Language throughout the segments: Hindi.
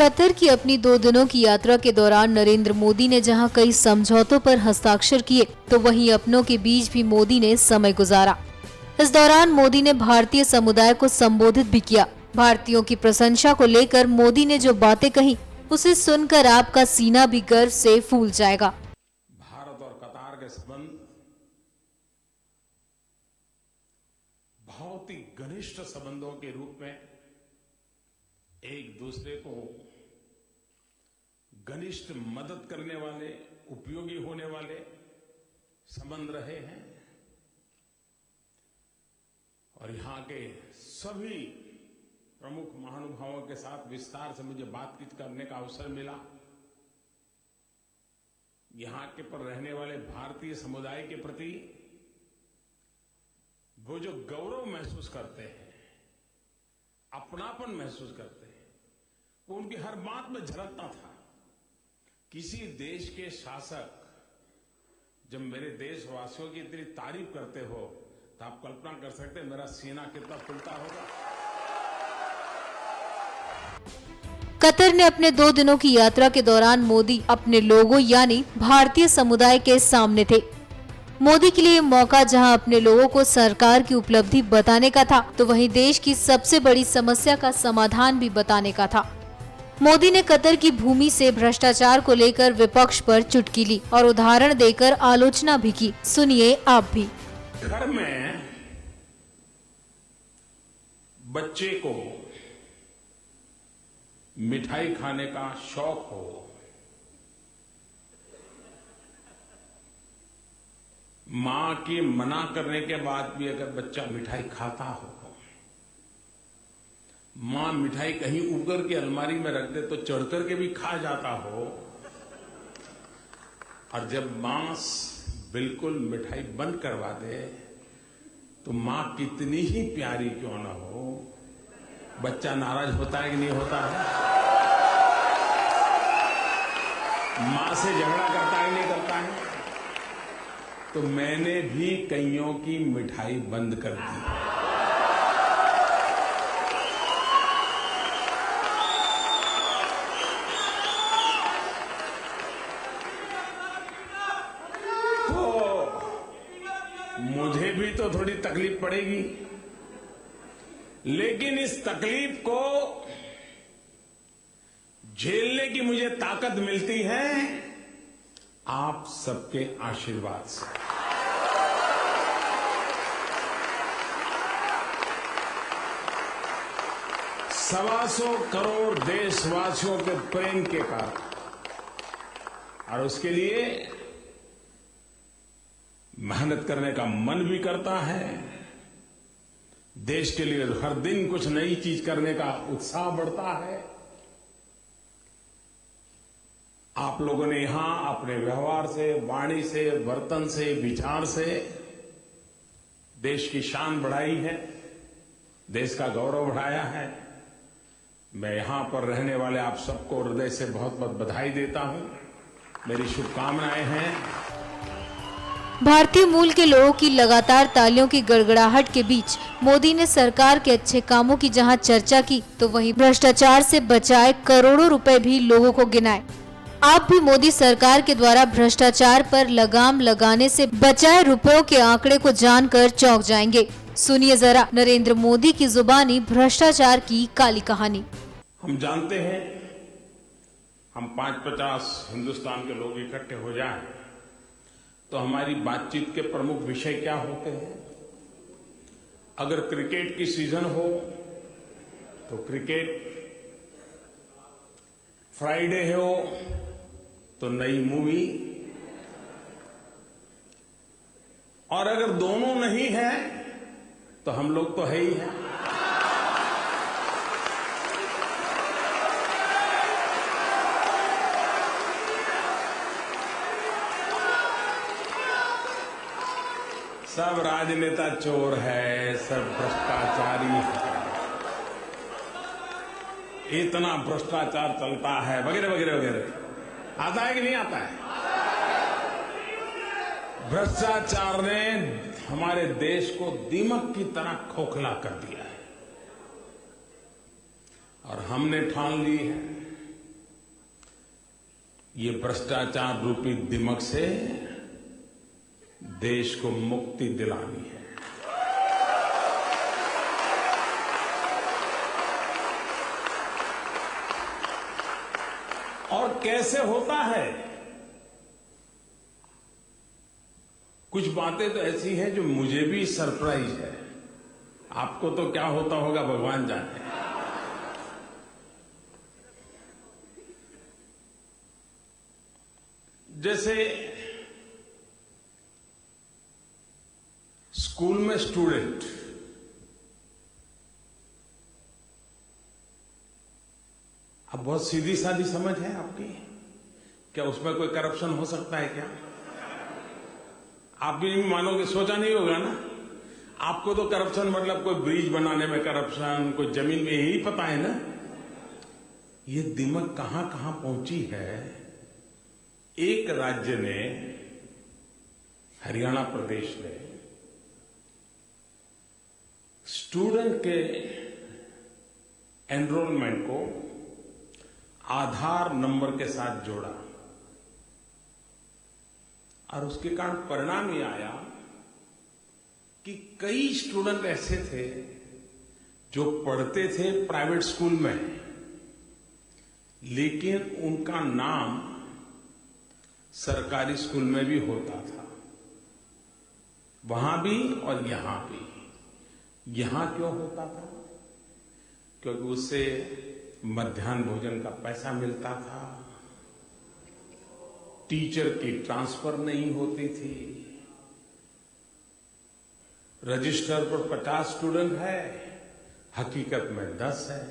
कतर की अपनी 2 दिनों की यात्रा के दौरान नरेंद्र मोदी ने जहां कई समझौतों पर हस्ताक्षर किए, तो वहीं अपनों के बीच भी मोदी ने समय गुजारा। इस दौरान मोदी ने भारतीय समुदाय को संबोधित भी किया। भारतीयों की प्रशंसा को लेकर मोदी ने जो बातें कही, उसे सुनकर आपका सीना भी गर्व से फूल जाएगा। भारत और कतार के संबंध बहुत ही घनिष्ठ संबंधों के रूप में एक दूसरे को घनिष्ठ मदद करने वाले, उपयोगी होने वाले संबंध रहे हैं। और यहां के सभी प्रमुख महानुभावों के साथ विस्तार से मुझे बातचीत करने का अवसर मिला। यहां के पर रहने वाले भारतीय समुदाय के प्रति वो जो गौरव महसूस करते हैं, अपनापन महसूस करते हैं, वो उनकी हर बात में झलकता था। किसी देश के शासक जब मेरे देशवासियों की इतनी तारीफ करते हो, तो आप कल्पना कर सकते हैं मेरा सीना कितना फूलता होगा। कतर ने अपने 2 दिनों की यात्रा के दौरान मोदी अपने लोगों यानी भारतीय समुदाय के सामने थे। मोदी के लिए ये मौका जहां अपने लोगों को सरकार की उपलब्धि बताने का था, तो वहीं देश की सबसे बड़ी समस्या का समाधान भी बताने का था। मोदी ने कतर की भूमि से भ्रष्टाचार को लेकर विपक्ष पर चुटकी ली और उदाहरण देकर आलोचना भी की। सुनिए आप भी। घर में बच्चे को मिठाई खाने का शौक हो, मां के मना करने के बाद भी अगर बच्चा मिठाई खाता हो, मां मिठाई कहीं उगर के अलमारी में रख दे तो चढ़ करके भी खा जाता हो, और जब मां बिल्कुल मिठाई बंद करवा दे तो मां कितनी ही प्यारी क्यों ना हो, बच्चा नाराज होता है कि नहीं होता है? मां से झगड़ा करता है नहीं करता है? तो मैंने भी कईयों की मिठाई बंद कर दी। मुझे भी तो थोड़ी तकलीफ पड़ेगी, लेकिन इस तकलीफ को झेलने की मुझे ताकत मिलती है आप सबके आशीर्वाद से। 125 करोड़ देशवासियों के प्रेम के कारण, और उसके लिए मेहनत करने का मन भी करता है। देश के लिए हर दिन कुछ नई चीज करने का उत्साह बढ़ता है। आप लोगों ने यहां अपने व्यवहार से, वाणी से, वर्तन से, विचार से देश की शान बढ़ाई है, देश का गौरव बढ़ाया है। मैं यहां पर रहने वाले आप सबको हृदय से बहुत बहुत बधाई देता हूं। मेरी शुभकामनाएं हैं। भारतीय मूल के लोगों की लगातार तालियों की गड़गड़ाहट के बीच मोदी ने सरकार के अच्छे कामों की जहां चर्चा की, तो वहीं भ्रष्टाचार से बचाए करोड़ों रुपए भी लोगों को गिनाए। आप भी मोदी सरकार के द्वारा भ्रष्टाचार पर लगाम लगाने से बचाए रुपयों के आंकड़े को जानकर चौंक जाएंगे। सुनिए जरा नरेंद्र मोदी की जुबानी भ्रष्टाचार की काली कहानी। हम जानते हैं, हम 5-50 हिंदुस्तान के लोग इकट्ठे हो जाएं तो हमारी बातचीत के प्रमुख विषय क्या होते हैं। अगर क्रिकेट की सीजन हो तो क्रिकेट, फ्राइडे हो तो नई मूवी, और अगर दोनों नहीं है तो हम लोग तो है ही हैं। सब राजनेता चोर है, सब भ्रष्टाचारी है, इतना भ्रष्टाचार चलता है, वगैरह वगैरह वगैरह। आता है कि नहीं आता है? भ्रष्टाचार ने हमारे देश को दीमक की तरह खोखला कर दिया है, और हमने ठान ली है ये भ्रष्टाचार रूपी दिमक से देश को मुक्ति दिलानी है। और कैसे होता है? कुछ बातें तो ऐसी हैं जो मुझे भी सरप्राइज है। आपको तो क्या होता होगा भगवान जाने। जैसे स्कूल में स्टूडेंट अब बहुत सीधी सादी समझ है आपकी, क्या उसमें कोई करप्शन हो सकता है क्या? आप भी नहीं मानोगे, सोचा नहीं होगा ना। आपको तो करप्शन मतलब कोई ब्रिज बनाने में करप्शन, कोई जमीन में, यही पता है ना। ये दिमक कहां कहां पहुंची है। एक राज्य ने, हरियाणा प्रदेश ने, स्टूडेंट के एनरोलमेंट को आधार नंबर के साथ जोड़ा और उसके कारण परिणाम ये आया कि कई स्टूडेंट ऐसे थे जो पढ़ते थे प्राइवेट स्कूल में, लेकिन उनका नाम सरकारी स्कूल में भी होता था, वहां भी और यहां भी। यहां क्यों होता था? क्योंकि उससे मध्याह्न भोजन का पैसा मिलता था, टीचर की ट्रांसफर नहीं होती थी, रजिस्टर पर 50 स्टूडेंट है, हकीकत में 10 है।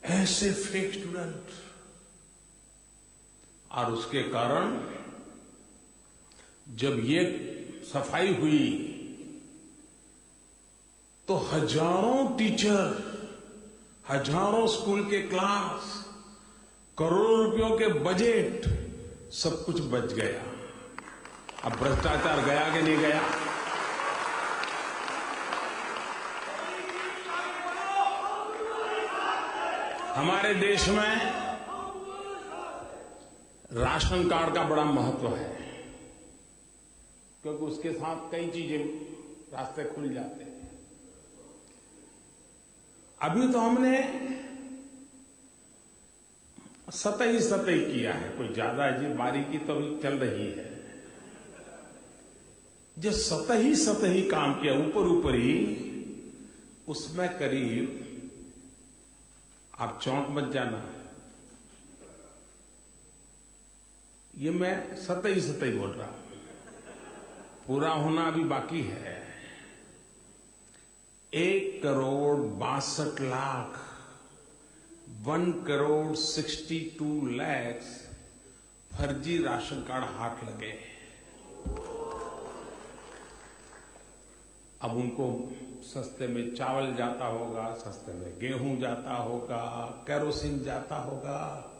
ऐसे फेक स्टूडेंट, और उसके कारण जब ये सफाई हुई तो हजारों टीचर, हजारों स्कूल के क्लास, करोड़ों रुपयों के बजट, सब कुछ बच गया। अब भ्रष्टाचार गया कि नहीं गया? हमारे देश में राशन कार्ड का बड़ा महत्व है, क्योंकि उसके साथ कई चीजें, रास्ते खुल जाते हैं। अभी तो हमने सतही किया है, कोई ज्यादा अजीब बारीकी तो अभी चल रही है। जो सतही काम किया, ऊपर ही, उसमें करीब, आप चौंक मत जाना, ये मैं सतही बोल रहा हूं, पूरा होना अभी बाकी है। 1,62,00,000 1,62,00,000 फर्जी राशन कार्ड हाथ लगे। अब उनको सस्ते में चावल जाता होगा, सस्ते में गेहूं जाता होगा, केरोसिन जाता होगा,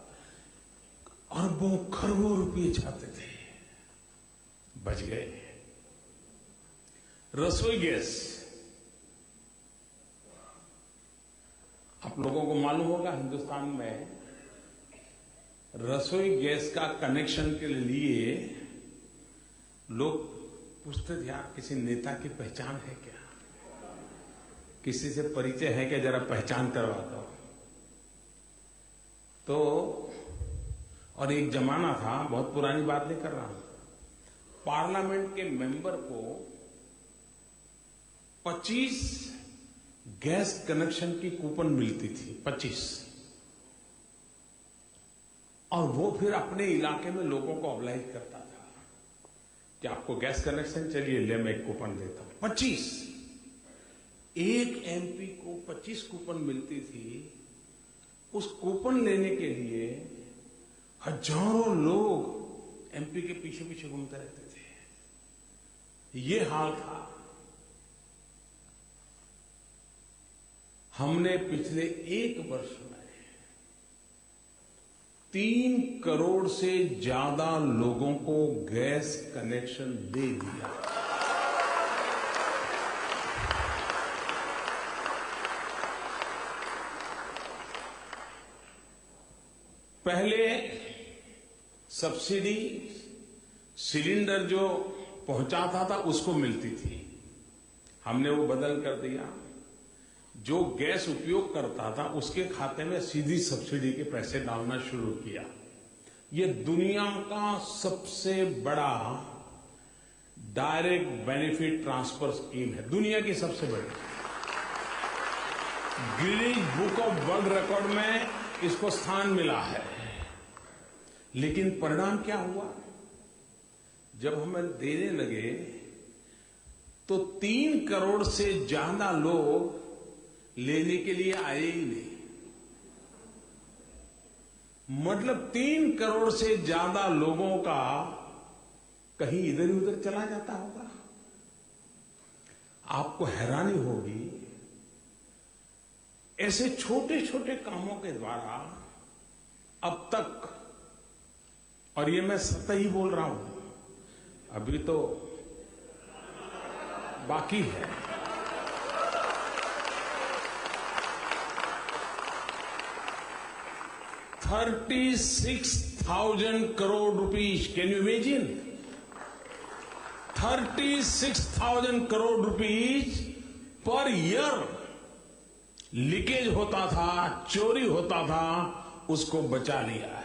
अरबों खरबों रुपये जाते थे, बच गए। रसोई गैस, आप लोगों को मालूम होगा, हिंदुस्तान में रसोई गैस का कनेक्शन के लिए लोग पूछते थे, यार किसी नेता की पहचान है क्या, किसी से परिचय है क्या, जरा पहचान करवा दो। तो और एक जमाना था, बहुत पुरानी बात नहीं कर रहा हूं, पार्लियामेंट के मेंबर को 25 गैस कनेक्शन की कूपन मिलती थी, 25, और वो फिर अपने इलाके में लोगों को ऑब्लाइज करता था कि आपको गैस कनेक्शन, चलिए ले मैं एक कूपन देता हूं। 25, एक एमपी को 25 कूपन मिलती थी। उस कूपन लेने के लिए हजारों लोग एमपी के पीछे पीछे घूमते रहते थे। ये हाल था। हमने पिछले 1 वर्ष में 3 करोड़ से ज्यादा लोगों को गैस कनेक्शन दे दिया। पहले सब्सिडी सिलेंडर जो पहुंचाता था उसको मिलती थी, हमने वो बदल कर दिया। जो गैस उपयोग करता था उसके खाते में सीधी सब्सिडी के पैसे डालना शुरू किया। ये दुनिया का सबसे बड़ा डायरेक्ट बेनिफिट ट्रांसफर स्कीम है, दुनिया की सबसे बड़ी। Guinness book of world record में इसको स्थान मिला है। लेकिन परिणाम क्या हुआ? जब हमें देने लगे तो 3 करोड़ से ज्यादा लोग लेने के लिए आए ही नहीं। मतलब 3 करोड़ से ज्यादा लोगों का कहीं इधर उधर चला जाता होगा। आपको हैरानी होगी, ऐसे छोटे छोटे कामों के द्वारा अब तक, और ये मैं सत्य ही बोल रहा हूं, अभी तो बाकी है, 36,000 crore rupees. Can you imagine? 36,000 crore rupees per year leakage होता था, चोरी होता था, उसको बचा लिया है।